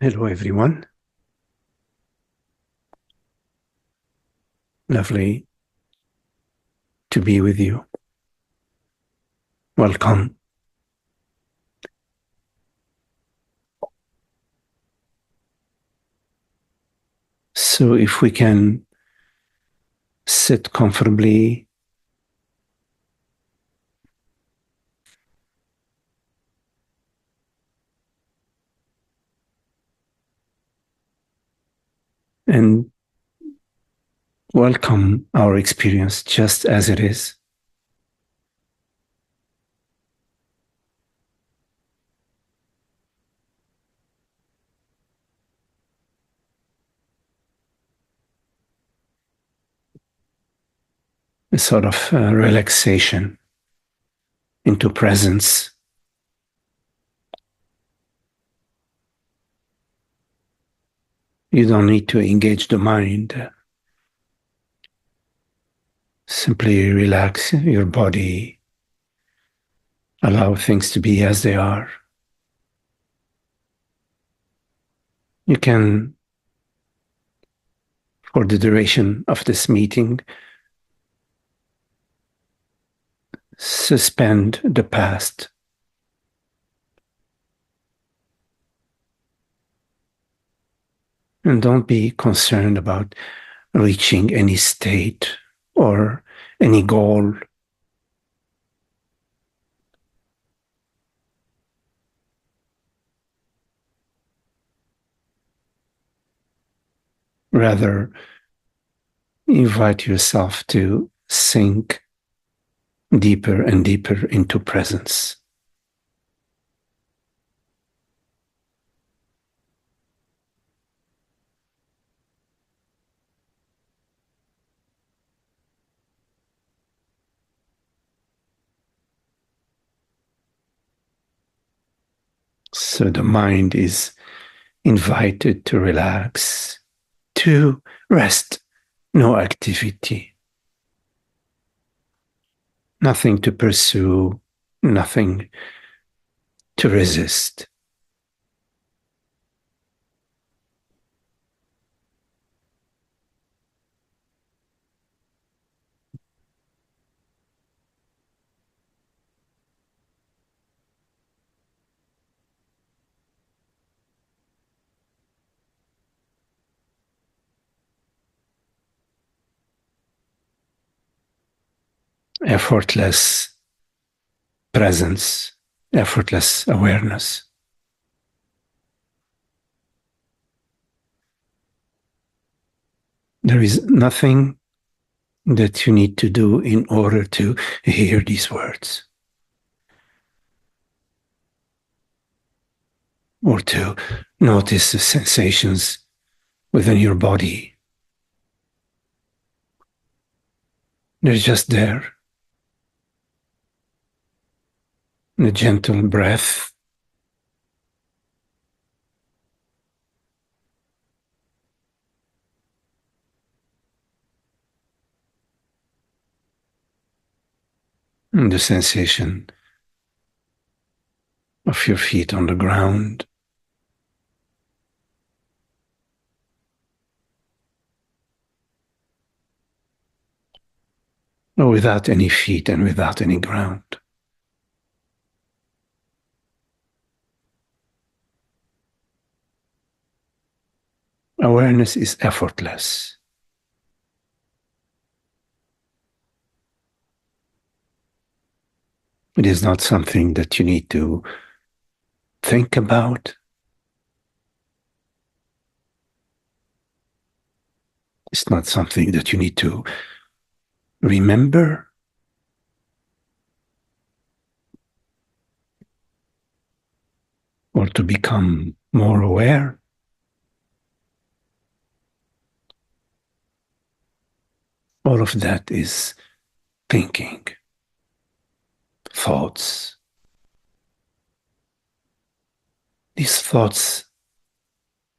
Hello, everyone. Lovely to be with you. Welcome. So, if we can sit comfortably, and welcome our experience just as it is. A sort of relaxation into presence. You don't need to engage the mind. Simply relax your body. Allow things to be as they are. You can, for the duration of this meeting, suspend the past. And don't be concerned about reaching any state or any goal. Rather, invite yourself to sink deeper and deeper into presence. So the mind is invited to relax, to rest, no activity, nothing to pursue, nothing to resist. Effortless presence, effortless awareness. There is nothing that you need to do in order to hear these words or to notice the sensations within your body. They're just there. The gentle breath, and the sensation of your feet on the ground. Or without any feet and without any ground. Awareness is effortless. It is not something that you need to think about. It's not something that you need to remember. Or to become more aware. All of that is thinking, thoughts. These thoughts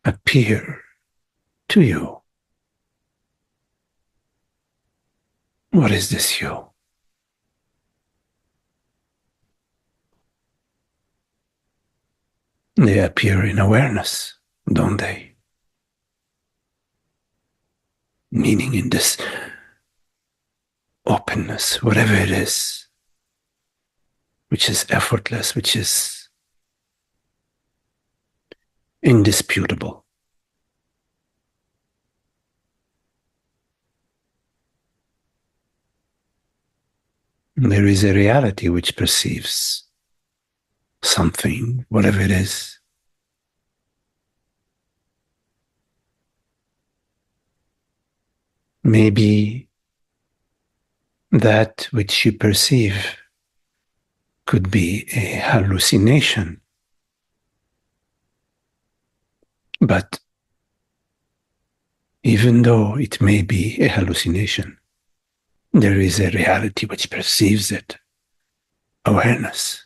appear to you. What is this you? They appear in awareness. don't they? Meaning in this openness, whatever it is, which is effortless, which is indisputable. There is a reality which perceives something, whatever it is. Maybe that which you perceive could be a hallucination, but even though it may be a hallucination, there is a reality which perceives it. Awareness,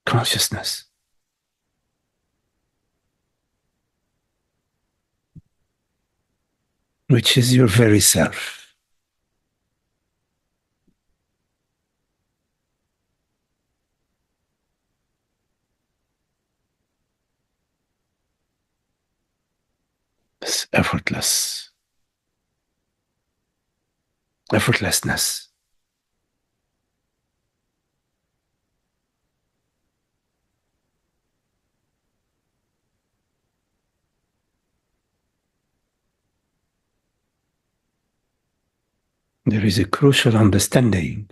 consciousness, which is your very self. This effortlessness. There is a crucial understanding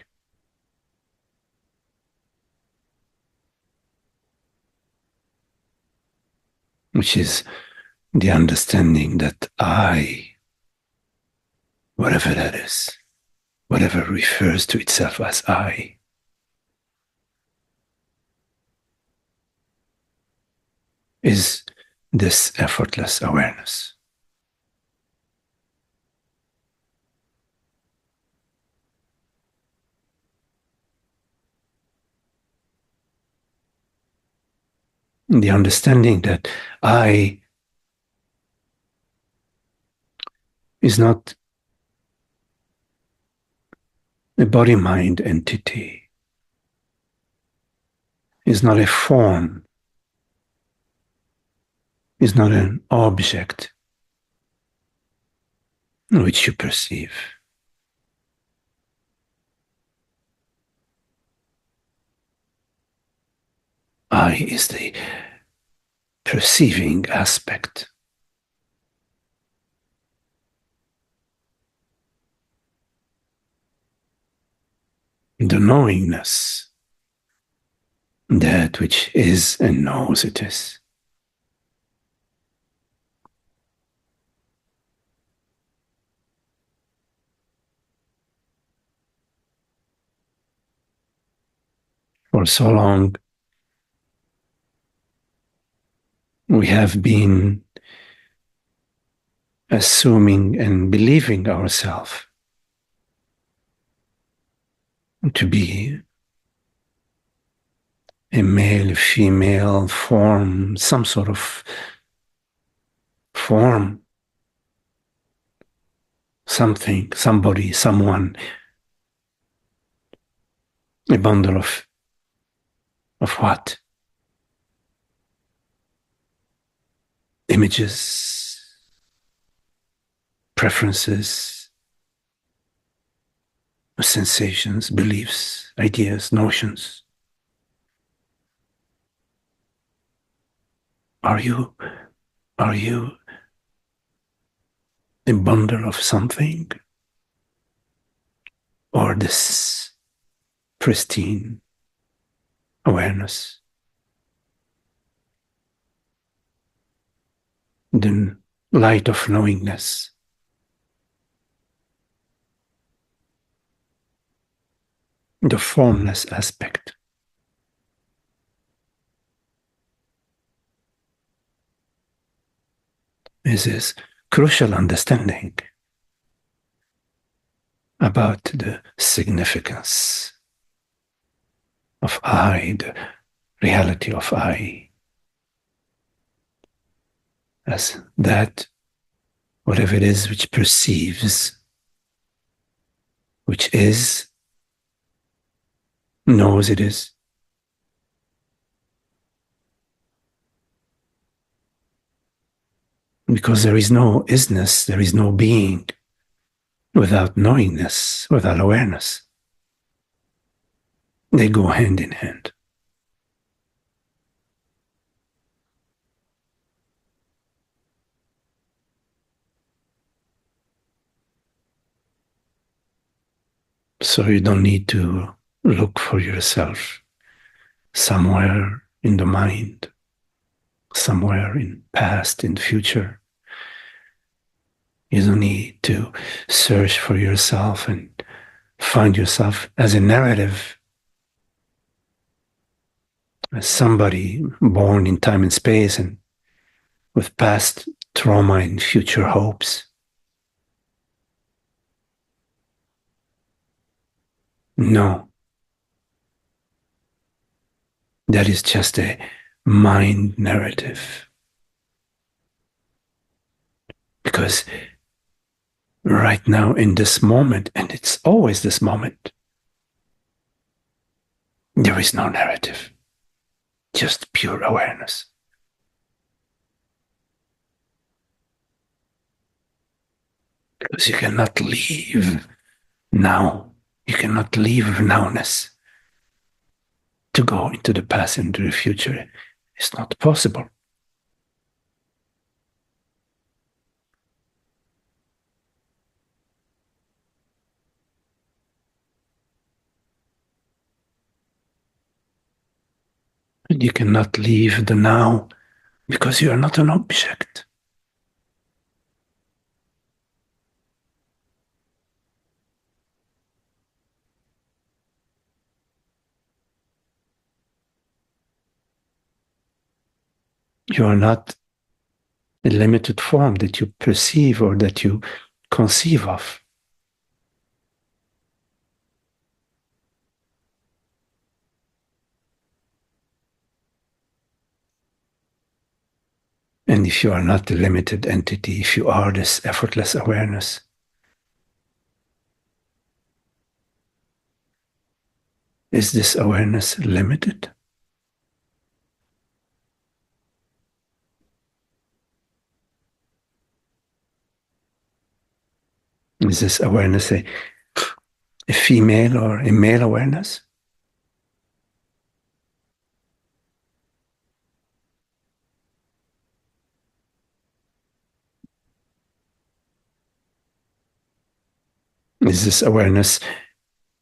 which is the understanding that I, whatever that is, whatever refers to itself as I, is this effortless awareness. The understanding that I is not a body-mind entity, is not a form, is not an object which you perceive. I is the perceiving aspect. The knowingness, that which is and knows it is. For so long, we have been assuming and believing ourselves to be a male, female form, some sort of form, something, somebody, someone, a bundle of what? Images, preferences, sensations, beliefs, ideas, notions. Are you a bundle of something? Or this pristine awareness? The light of knowingness. The formless aspect. Is this crucial understanding about the significance of I, the reality of I, as that, whatever it is which perceives, which is, knows it is. Because there is no isness, there is no being without knowingness, without awareness. They go hand in hand. So you don't need to look for yourself somewhere in the mind, somewhere in past, in future. You don't need to search for yourself and find yourself as a narrative, as somebody born in time and space and with past trauma and future hopes. No, that is just a mind narrative. Because right now, in this moment, and it's always this moment, there is no narrative, just pure awareness. Because you cannot leave now. You cannot leave nowness to go into the past and into the future. It's not possible. And you cannot leave the now because you are not an object. You are not a limited form that you perceive or that you conceive of. And if you are not a limited entity, if you are this effortless awareness, is this awareness limited? Is this awareness a female or a male awareness? Is this awareness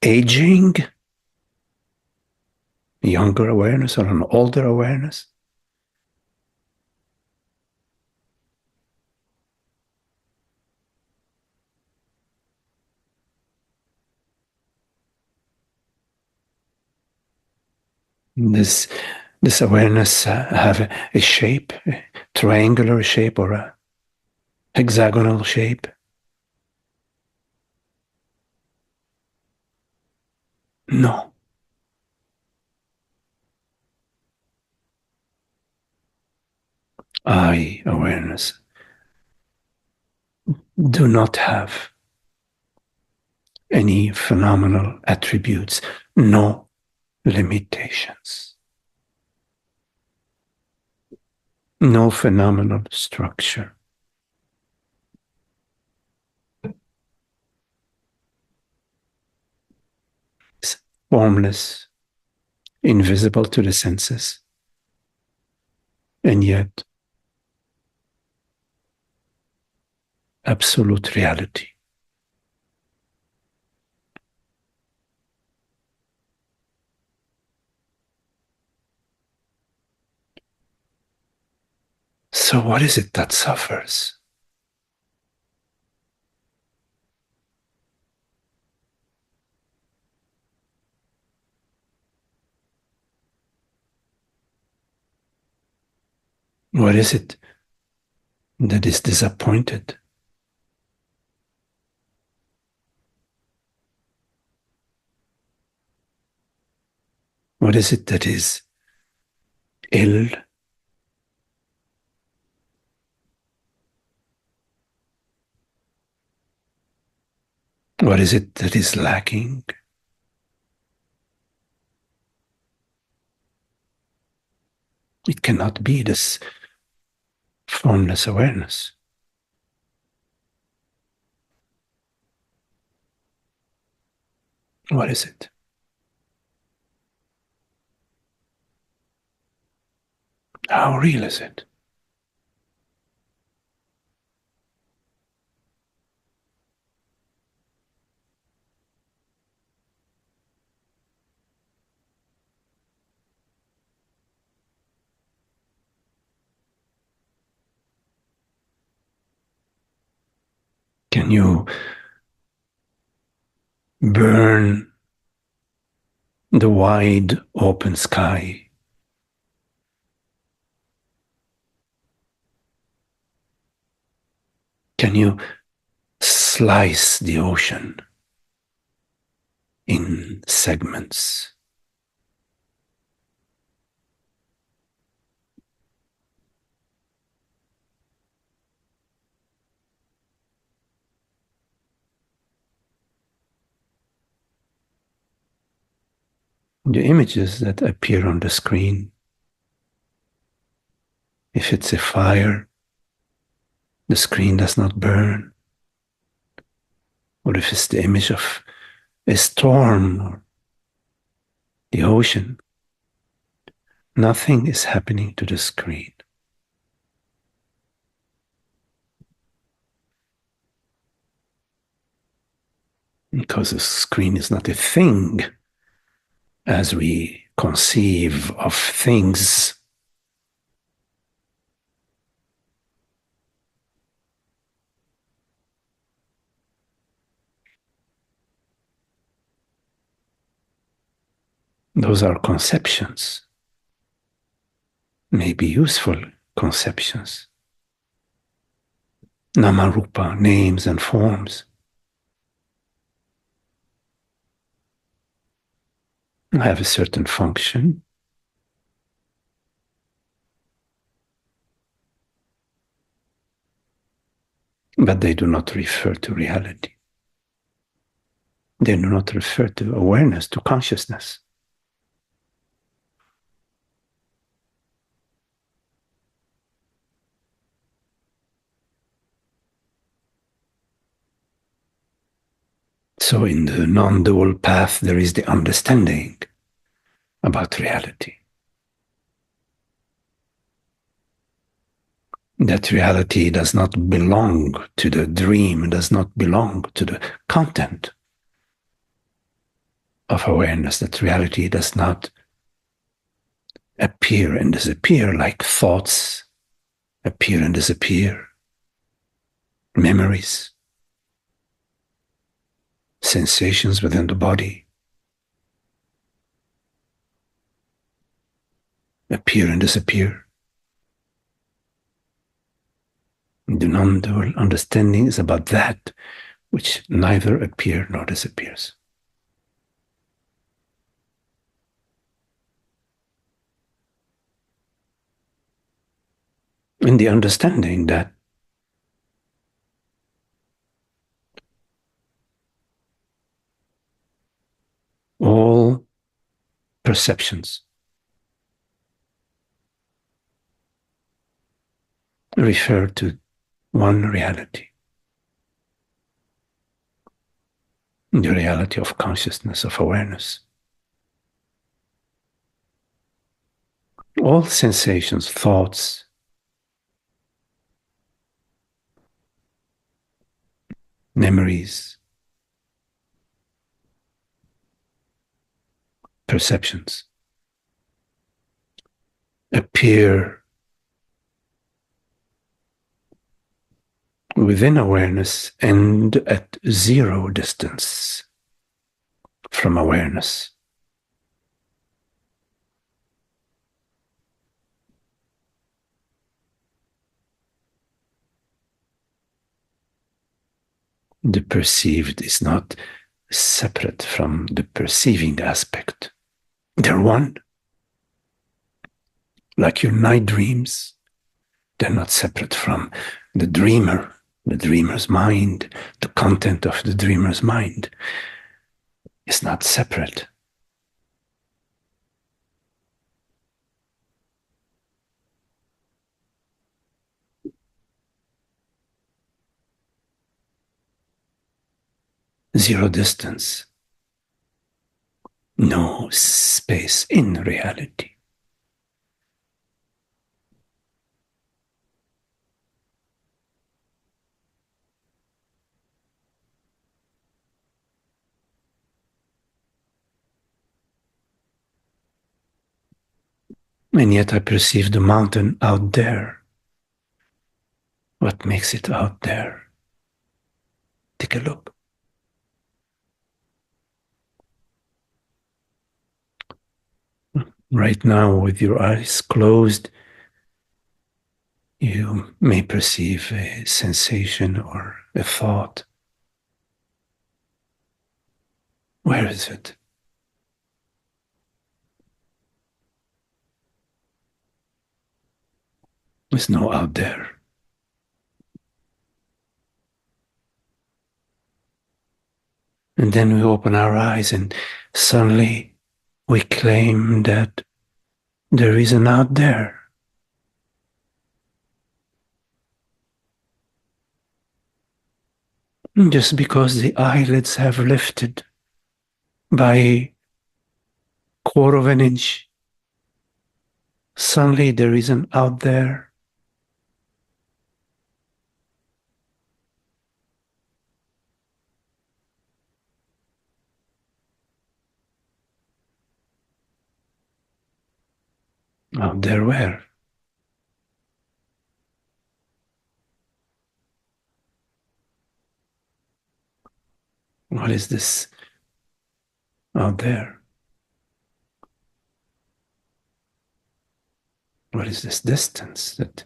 aging, younger awareness, or an older awareness? This awareness have a shape, a triangular shape or a hexagonal shape? No. I awareness do not have any phenomenal attributes, no limitations, no phenomenal structure. It's formless, invisible to the senses, and yet absolute reality. So what is it that suffers? What is it that is disappointed? What is it that is ill? What is it that is lacking? It cannot be this formless awareness. What is it? How real is it? Can you burn the wide open sky? Can you slice the ocean in segments? The images that appear on the screen, if it's a fire, the screen does not burn. Or if it's the image of a storm or the ocean, nothing is happening to the screen. Because the screen is not a thing as we conceive of things. Those are conceptions, maybe useful conceptions. Namarupa, names and forms, have a certain function, but they do not refer to reality. They do not refer to awareness, to consciousness. So in the non-dual path, there is the understanding about reality. That reality does not belong to the dream, does not belong to the content of awareness. That reality does not appear and disappear like thoughts appear and disappear, memories, sensations within the body appear and disappear. The non-dual understanding is about that which neither appears nor disappears. In the understanding that all perceptions refer to one reality, the reality of consciousness, of awareness. All sensations, thoughts, memories, perceptions appear within awareness and at zero distance from awareness. The perceived is not separate from the perceiving aspect. They're one. Like your night dreams, they're not separate from the dreamer, the dreamer's mind, the content of the dreamer's mind is not separate. Zero distance. no space in reality. And yet I perceive the mountain out there. What makes it out there? Take a look. Right now, with your eyes closed, you may perceive a sensation or a thought. Where is it? There's no out there. And then we open our eyes and suddenly we claim that there is an out there. Just because the eyelids have lifted by a quarter of an inch, suddenly there is an out there. Out there where? What is this out there? What is this distance that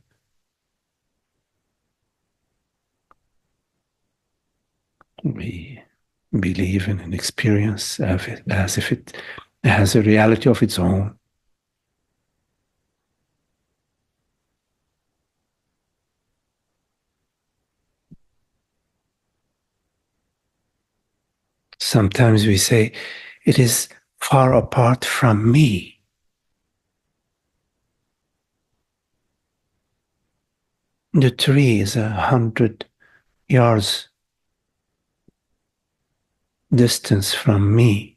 we believe in and experience as if it has a reality of its own? Sometimes we say it is far apart from me. The tree is 100 yards distance from me.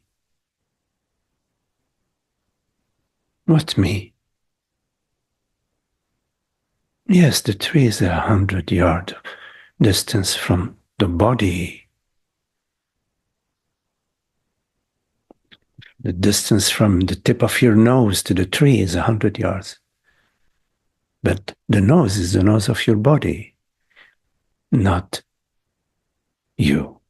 What me? Yes, the tree is 100-yard distance from the body. The distance from the tip of your nose to the tree is 100 yards. But the nose is the nose of your body, not you.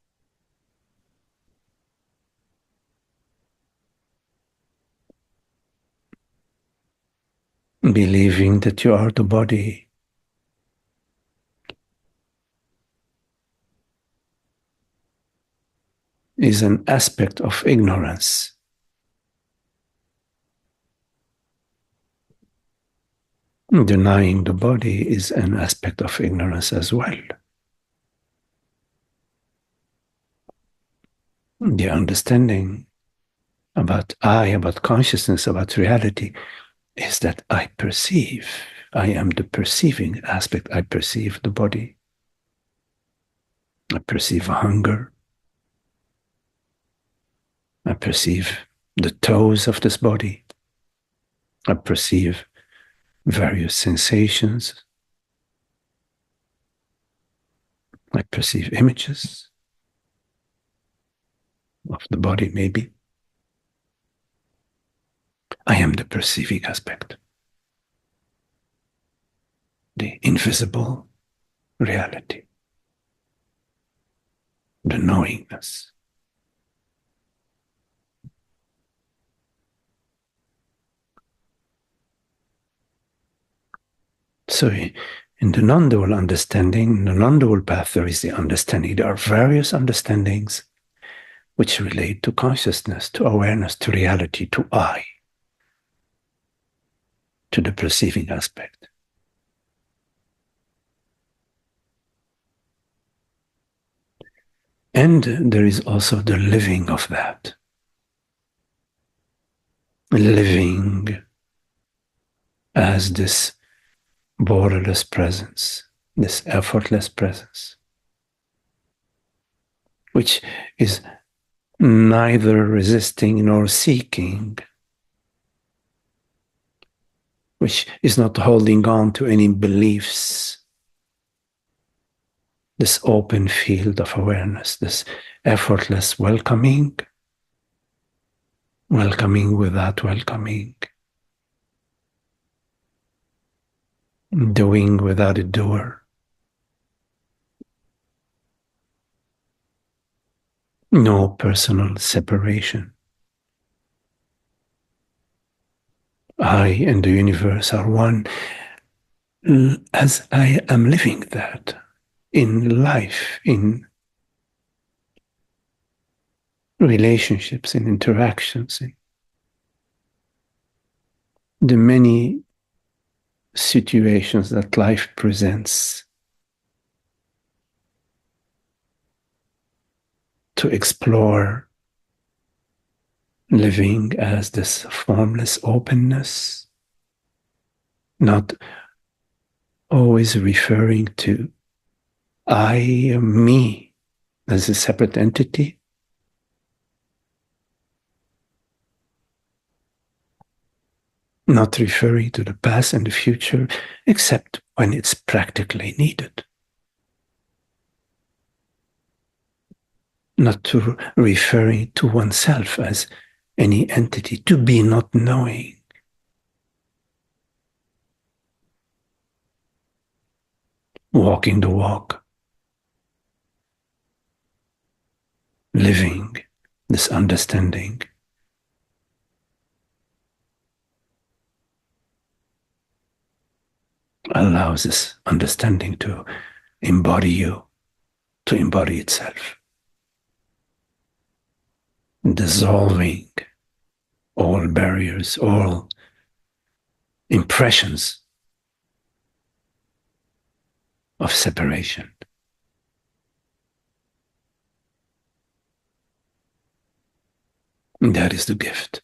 Believing that you are the body is an aspect of ignorance. Denying the body is an aspect of ignorance as well. The understanding about I, about consciousness, about reality is that I perceive. I am the perceiving aspect. I perceive the body. I perceive hunger. I perceive the toes of this body. I perceive various sensations. I perceive images of the body, maybe. I am the perceiving aspect, the invisible reality, the knowingness. So in the non-dual understanding, the non-dual path, there is the understanding. There are various understandings which relate to consciousness, to awareness, to reality, to I, to the perceiving aspect. And there is also the living of that. Living as this borderless presence, this effortless presence, which is neither resisting nor seeking, which is not holding on to any beliefs. This open field of awareness, this effortless welcoming, welcoming without welcoming, doing without a doer. No personal separation. I and the universe are one, as I am living that in life, in relationships, in interactions, in the many situations that life presents, to explore living as this formless openness, not always referring to I, me, as a separate entity, not referring to the past and the future, except when it's practically needed. Not to referring to oneself as any entity, to be not knowing. Walking the walk, living this understanding. Allows this understanding to embody you, to embody itself, dissolving all barriers, all impressions of separation. And that is the gift.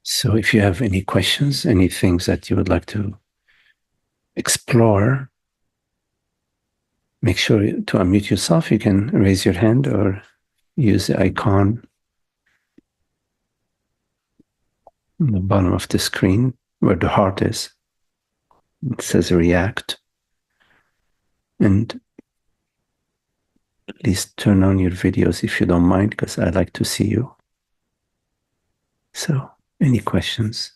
So if you have any questions, any things that you would like to explore, make sure to unmute yourself. You can raise your hand or use the icon on the bottom of the screen where the heart is. It says react. And please turn on your videos if you don't mind, because I like to see you. So, any questions?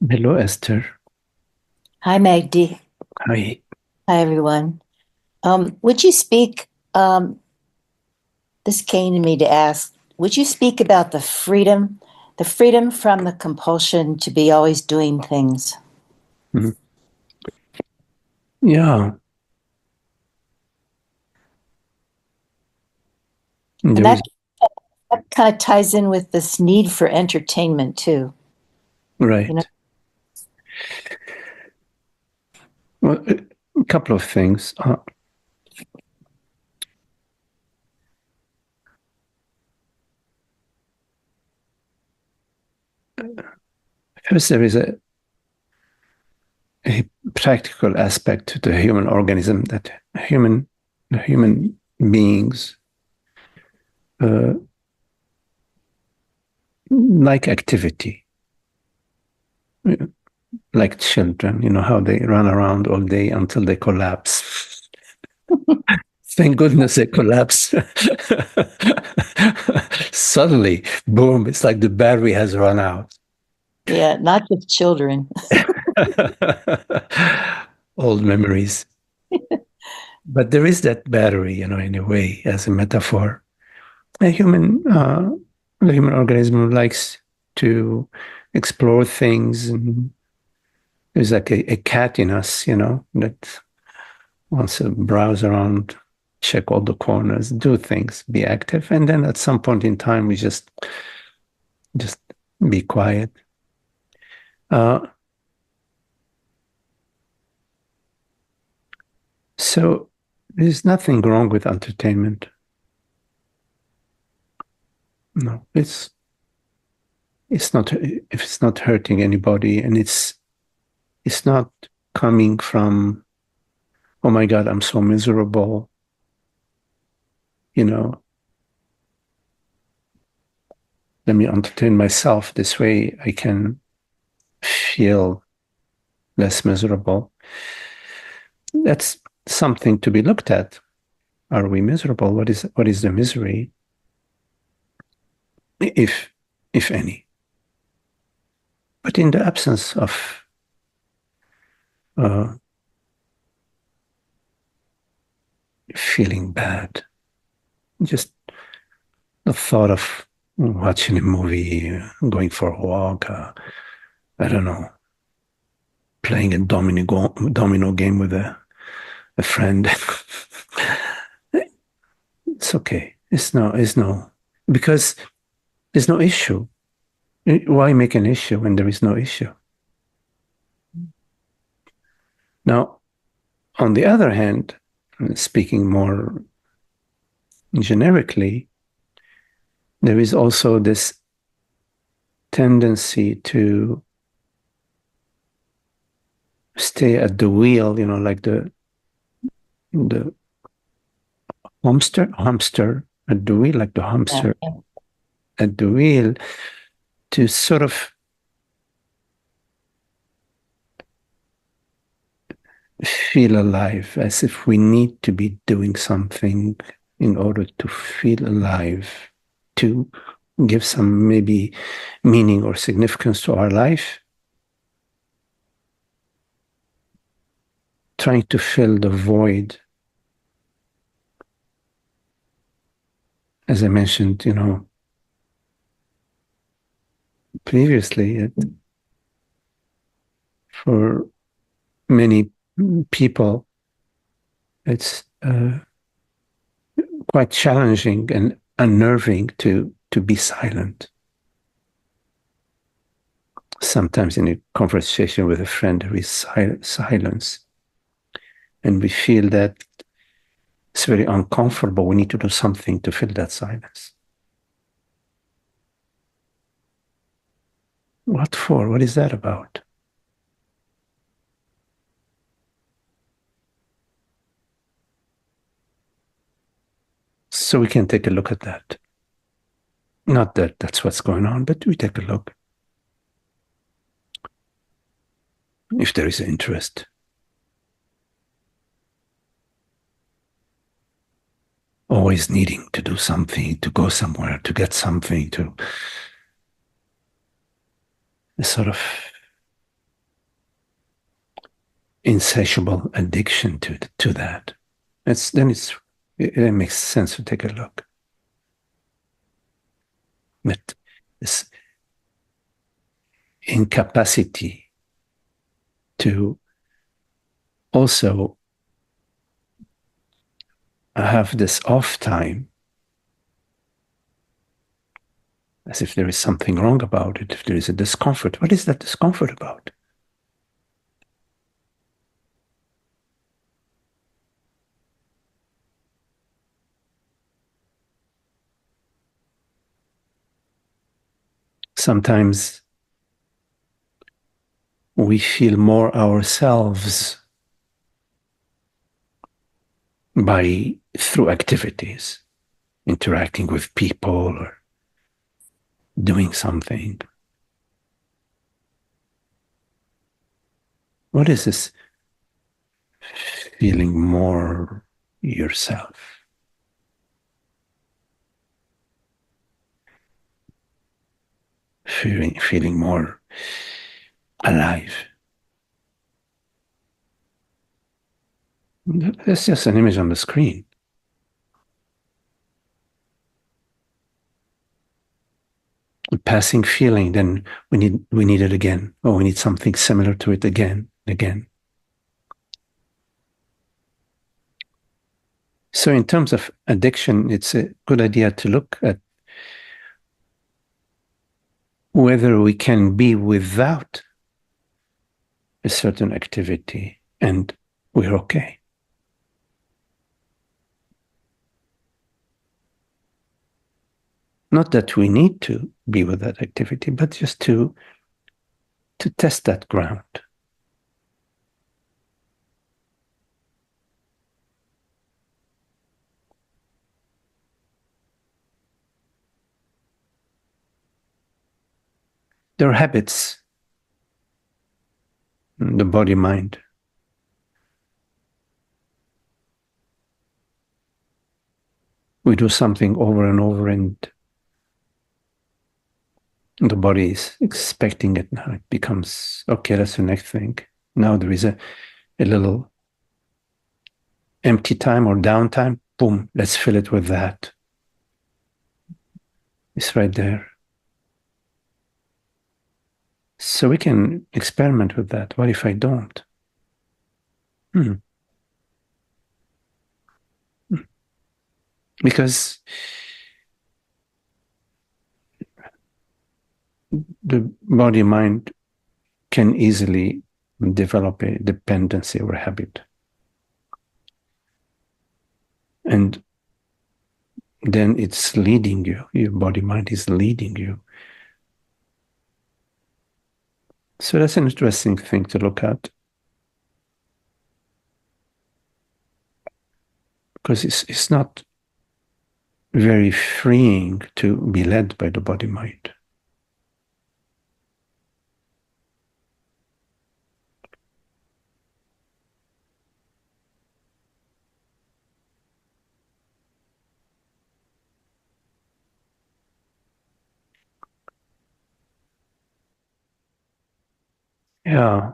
Hello, Esther. Hi, Magdi. Hi. Hi, everyone. Would you speak? This came to me to ask. Would you speak about the freedom from the compulsion to be always doing things? Mm-hmm. Yeah. And that kind of ties in with this need for entertainment too. Right. You know? Well, a couple of things. First, there is a practical aspect to the human organism that human beings like activity, like children. You know how they run around all day until they collapse. Thank goodness they collapse. Suddenly, boom! It's like the battery has run out. Yeah, not just children. Old memories. But there is that battery, in a way, as a metaphor. A the human organism likes to explore things, and there's like a cat in us, that wants to browse around, check all the corners, do things, be active, and then at some point in time, we just be quiet. So there's nothing wrong with entertainment. No, it's not, if it's not hurting anybody, and it's not coming from, oh my God, I'm so miserable, let me entertain myself. This way I can feel less miserable. That's something to be looked at. Are we miserable? What is the misery, if any? But in the absence of feeling bad, just the thought of watching a movie, going for a walk, I don't know, playing a domino game with a friend. It's okay. It's no, because there's no issue. Why make an issue when there is no issue? Now, on the other hand, speaking more generically, there is also this tendency to stay at the wheel, like the hamster at the wheel, like the hamster at the wheel, to sort of feel alive, as if we need to be doing something in order to feel alive, to give some maybe meaning or significance to our life, trying to fill the void. As I mentioned, previously, for many people, it's quite challenging and unnerving to be silent. Sometimes in a conversation with a friend, there is silence, and we feel that it's very uncomfortable. We need to do something to fill that silence. What for? What is that about? So we can take a look at that. Not that that's what's going on, but we take a look. If there is interest. Always needing to do something, to go somewhere, to get something, to a sort of insatiable addiction to that. It makes sense to take a look. But this incapacity to also have this off time, as if there is something wrong about it, if there is a discomfort. What is that discomfort about? Sometimes we feel more ourselves through activities, interacting with people or doing something. What is this feeling more yourself? Feeling more alive. That's just an image on the screen. A passing feeling, then we need it again, or we need something similar to it again. So in terms of addiction, it's a good idea to look at whether we can be without a certain activity and we're okay. Not that we need to be with that activity, but just to test that ground. There are habits, the body-mind. We do something over and over, and the body is expecting it now. It becomes, okay, that's the next thing. Now there is a little empty time or downtime. Boom, let's fill it with that. It's right there. So we can experiment with that. What if I don't? Because the body-mind can easily develop a dependency or habit. And then it's leading you. Your body-mind is leading you. So that's an interesting thing to look at. Because it's not very freeing to be led by the body-mind. Yeah.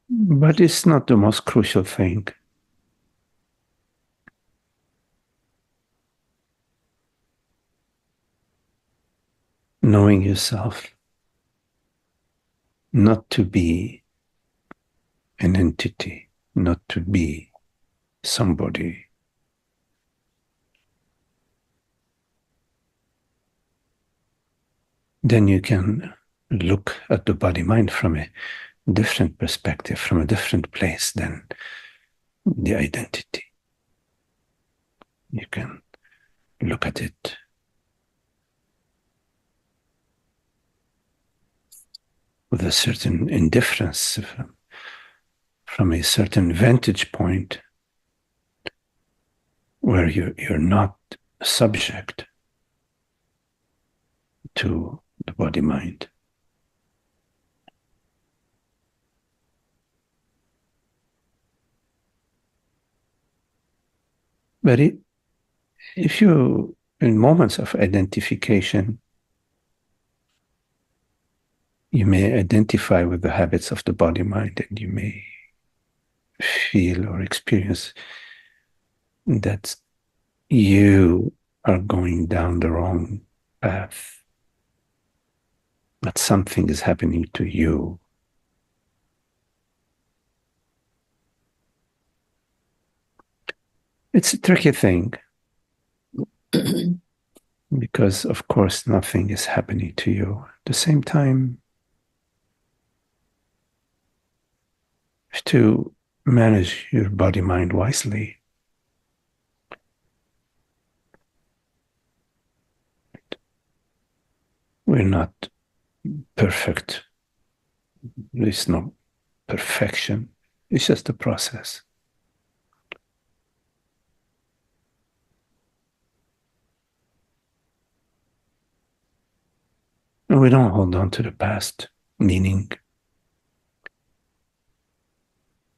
But it's not the most crucial thing. Knowing yourself not to be an entity, not to be somebody. Then you can look at the body-mind from a different perspective, from a different place than the identity. You can look at it with a certain indifference, from a certain vantage point where you're not subject to the body-mind. But if you, in moments of identification, you may identify with the habits of the body-mind, and you may feel or experience that you are going down the wrong path, that something is happening to you. It's a tricky thing because, of course, nothing is happening to you. At the same time, to manage your body-mind wisely. We're not perfect. There's no perfection. It's just a process. And we don't hold on to the past, meaning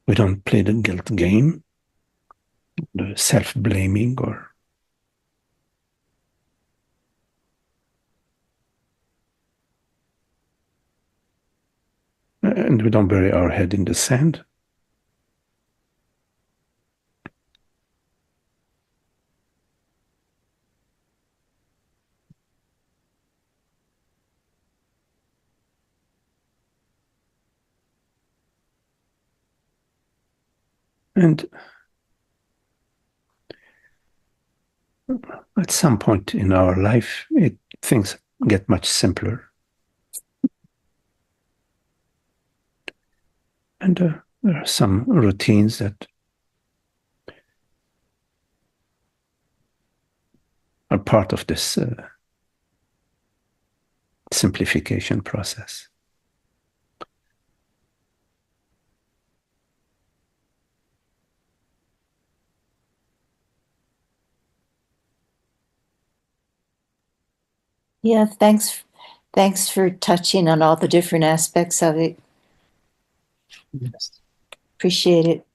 we don't play the guilt game, the self-blaming, and we don't bury our head in the sand. And at some point in our life, things get much simpler. And there are some routines that are part of this simplification process. Yeah, thanks for touching on all the different aspects of it. Yes. Appreciate it.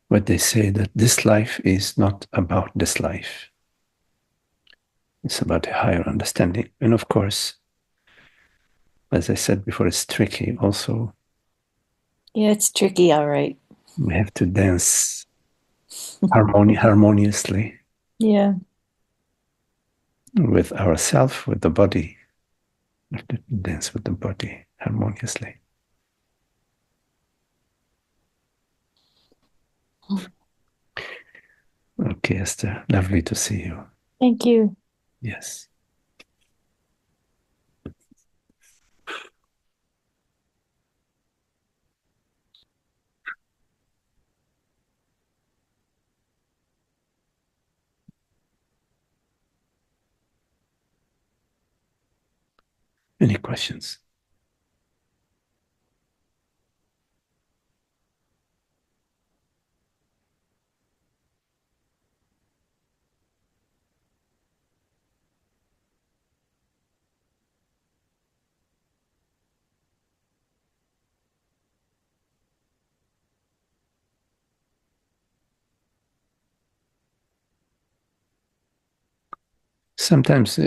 But they say that this life is not about this life. It's about a higher understanding. And of course, as I said before, it's tricky also. Yeah, it's tricky, all right. We have to dance harmoniously. Yeah. With ourselves, with the body. Dance with the body harmoniously. Okay, Esther, lovely to see you. Thank you. Yes. Any questions? Sometimes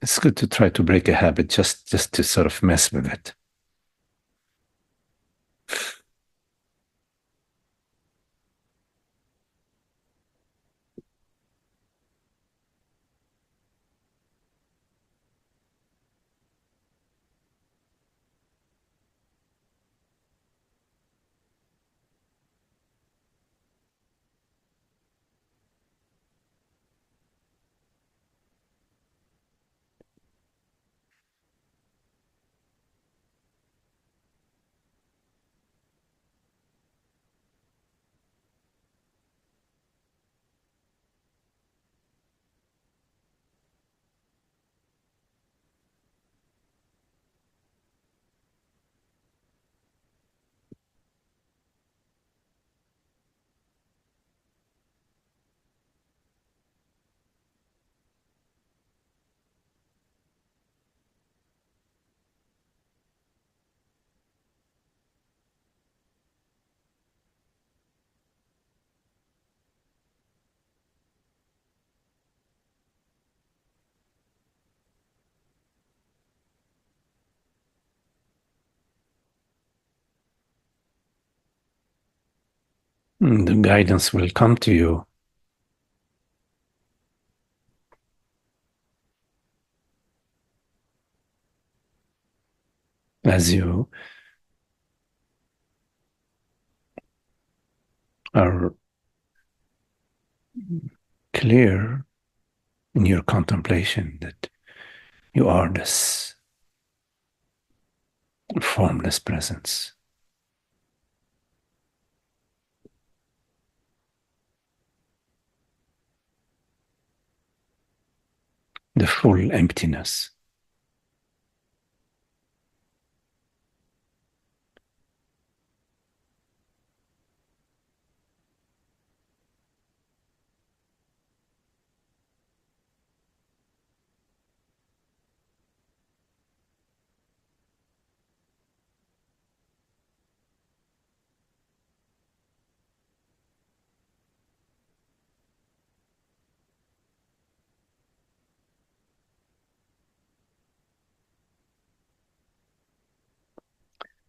it's good to try to break a habit just to sort of mess with it. The guidance will come to you as you are clear in your contemplation that you are this formless presence, the full emptiness.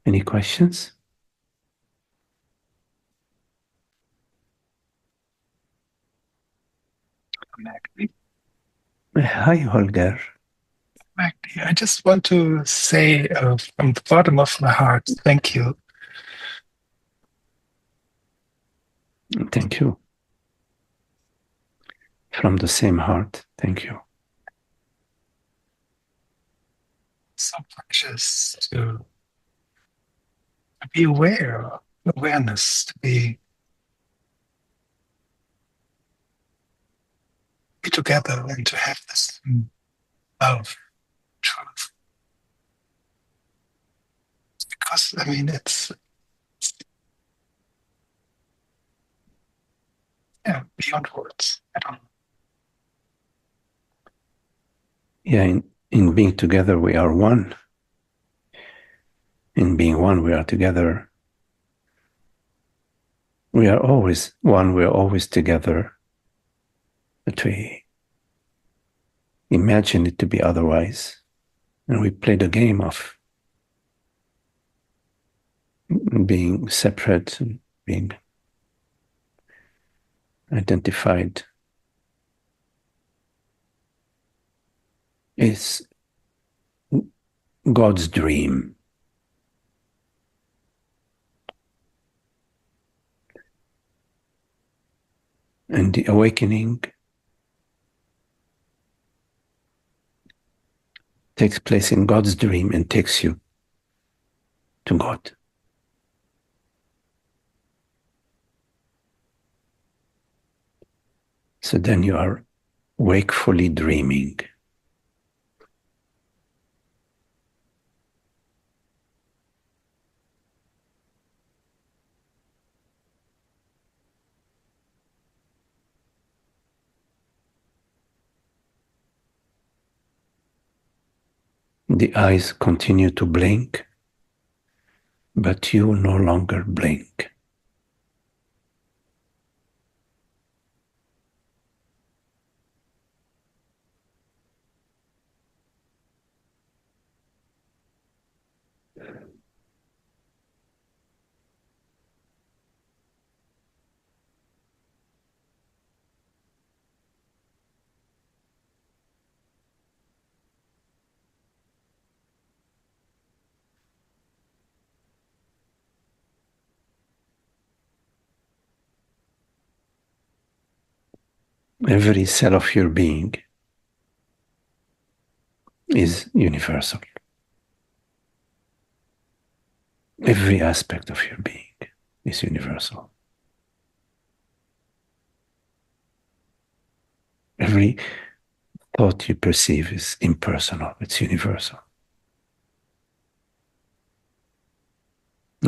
Any questions? Magdi. Hi, Holger. Magdi, I just want to say from the bottom of my heart, thank you. Thank you. From the same heart, thank you. So precious to be aware, awareness, to be together and to have this love, truth. Because I mean, it's beyond words. I don't know. Yeah, in being together, we are one. In being one, we are together. We are always one, we are always together. But we imagine it to be otherwise. And we play the game of being separate and being identified. Is God's dream. And the awakening takes place in God's dream and takes you to God. So then you are wakefully dreaming. The eyes continue to blink, but you no longer blink. Every cell of your being is universal. Every aspect of your being is universal. Every thought you perceive is impersonal, it's universal.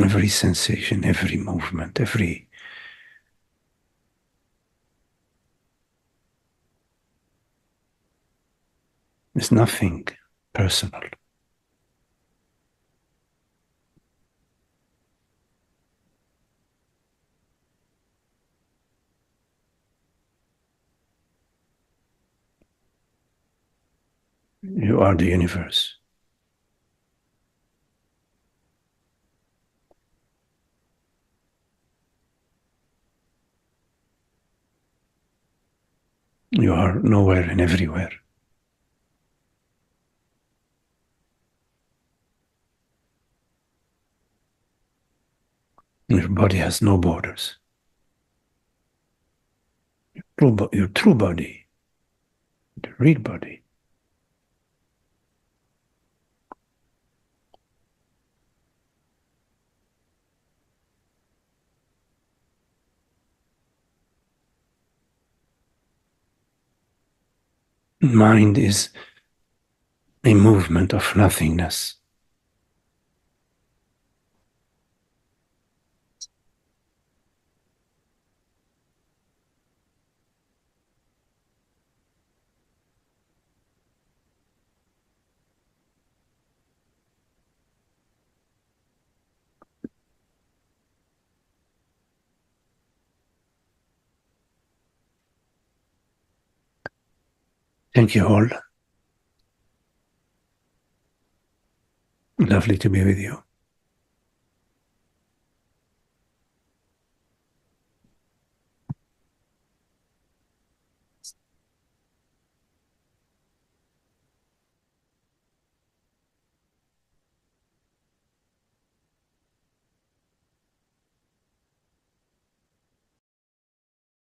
Every sensation, every movement, there's nothing personal. You are the universe. You are nowhere and everywhere. Your body has no borders. Your true body, the real body, mind is a movement of nothingness. Thank you all. Lovely to be with you.